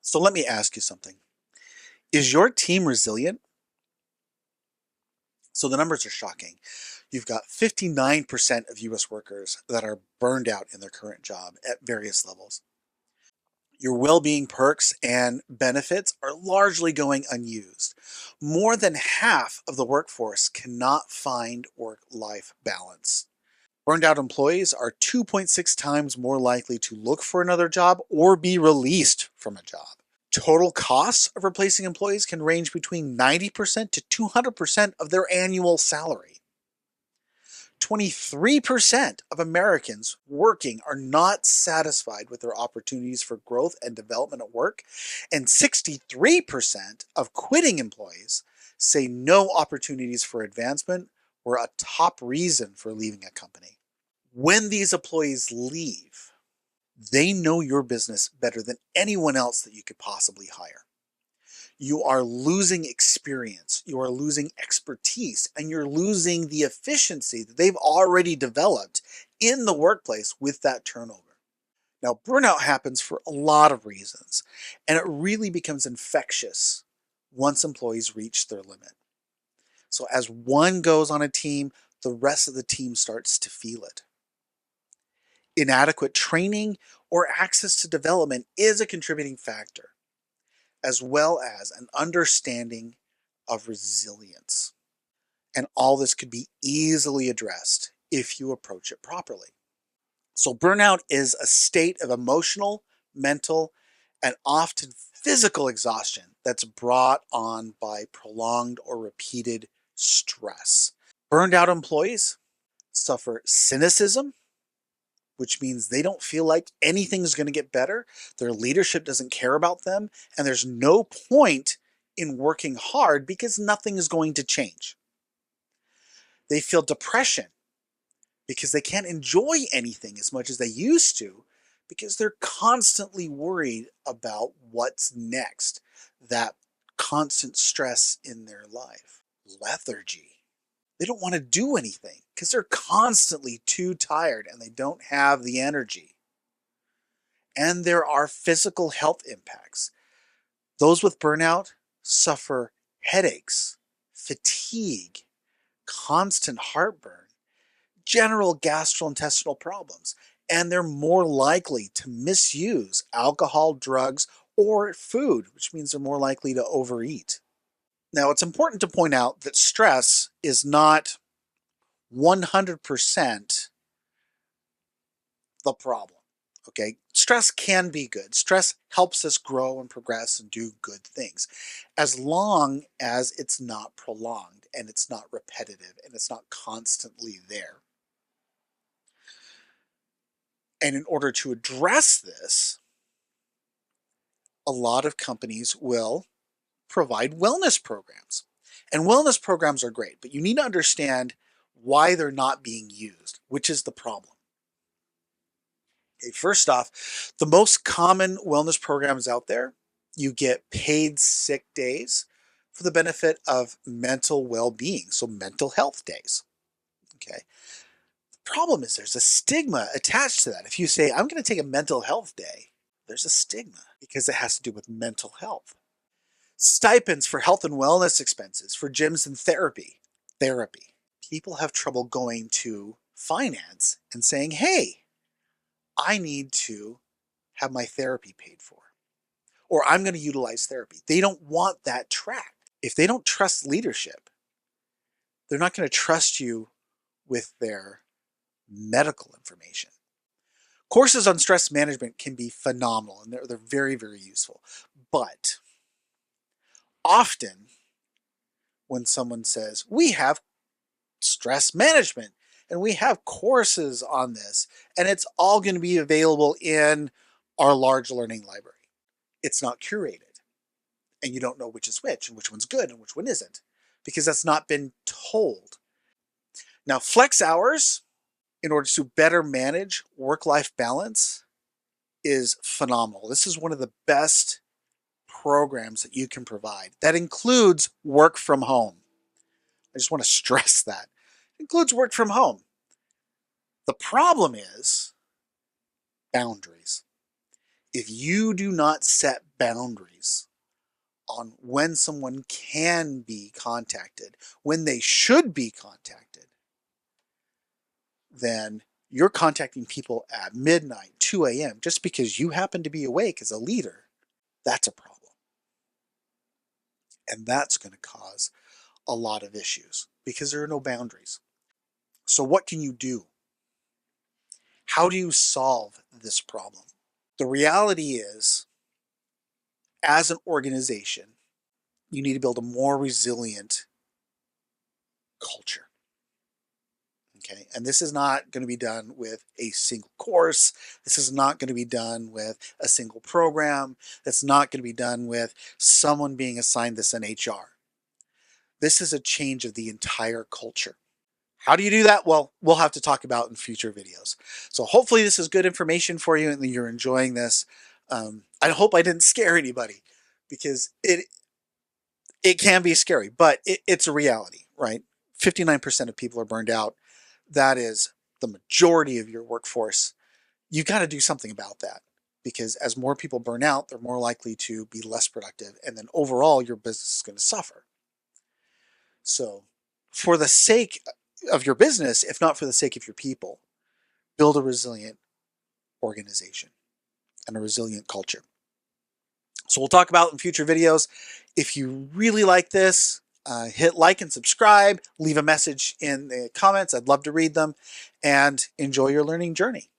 So let me ask you something. Is your team resilient? So the numbers are shocking. You've got 59% of US workers that are burned out in their current job at various levels. Your well-being perks and benefits are largely going unused. More than half of the workforce cannot find work-life balance. Burned out employees are 2.6 times more likely to look for another job or be released from a job. Total costs of replacing employees can range between 90% to 200% of their annual salary. 23% of Americans working are not satisfied with their opportunities for growth and development at work, and 63% of quitting employees say no opportunities for advancement were a top reason for leaving a company. When these employees leave, they know your business better than anyone else that you could possibly hire. You are losing experience, you are losing expertise, and you're losing the efficiency that they've already developed in the workplace with that turnover. Now, burnout happens for a lot of reasons, and it really becomes infectious once employees reach their limit. So as one goes on a team, the rest of the team starts to feel it. Inadequate training or access to development is a contributing factor, as well as an understanding of resilience. And all this could be easily addressed if you approach it properly. So burnout is a state of emotional, mental, and often physical exhaustion that's brought on by prolonged or repeated stress. Burned out employees suffer cynicism, which means they don't feel like anything's going to get better. Their leadership doesn't care about them, and there's no point in working hard because nothing is going to change. They feel depression because they can't enjoy anything as much as they used to because they're constantly worried about what's next, that constant stress in their life. Lethargy. They don't want to do anything because they're constantly too tired and they don't have the energy. And there are physical health impacts. Those with burnout suffer headaches, fatigue, constant heartburn, general gastrointestinal problems, and they're more likely to misuse alcohol, drugs, or food, which means they're more likely to overeat. Now, it's important to point out that stress is not 100% the problem. Okay, stress can be good. Stress helps us grow and progress and do good things as long as it's not prolonged and it's not repetitive and it's not constantly there. And in order to address this, a lot of companies will provide wellness programs. And wellness programs are great, but you need to understand why they're not being used, which is the problem. Okay, first off, the most common wellness programs out there, you get paid sick days for the benefit of mental well-being, so mental health days. Okay. The problem is there's a stigma attached to that. If you say, I'm going to take a mental health day, there's a stigma because it has to do with mental health. Stipends for health and wellness expenses for gyms and therapy. Therapy. People have trouble going to finance and saying, hey, I need to have my therapy paid for, or I'm going to utilize therapy. They don't want that tracked. If they don't trust leadership, they're not going to trust you with their medical information. Courses on stress management can be phenomenal and they're very, very useful. But often when someone says, we have stress management and we have courses on this and it's all going to be available in our large learning library, it's not curated and you don't know which is which and which one's good and which one isn't because that's not been told. Now, flex hours, in order to better manage work-life balance, is phenomenal. This is one of the best programs that you can provide. That includes work from home. I just want to stress that. It includes work from home. The problem is boundaries. If you do not set boundaries on when someone can be contacted, when they should be contacted, then you're contacting people at midnight, 2 a.m., just because you happen to be awake as a leader. That's a problem. And that's going to cause a lot of issues because there are no boundaries. So, what can you do? How do you solve this problem? The reality is, as an organization, you need to build a more resilient culture. Okay. And this is not going to be done with a single course. This is not going to be done with a single program. That's not going to be done with someone being assigned this in HR. This is a change of the entire culture. How do you do that? Well, we'll have to talk about in future videos. So hopefully this is good information for you and you're enjoying this. I hope I didn't scare anybody because it can be scary, but it's a reality, right? 59% of people are burned out. That is the majority of your workforce. You got to do something about that because as more people burn out, they're more likely to be less productive. And then overall, your business is going to suffer. So, for the sake of your business, if not for the sake of your people, build a resilient organization and a resilient culture. So, we'll talk about it in future videos. If you really like this, hit like and subscribe, leave a message in the comments. I'd love to read them, and enjoy your learning journey.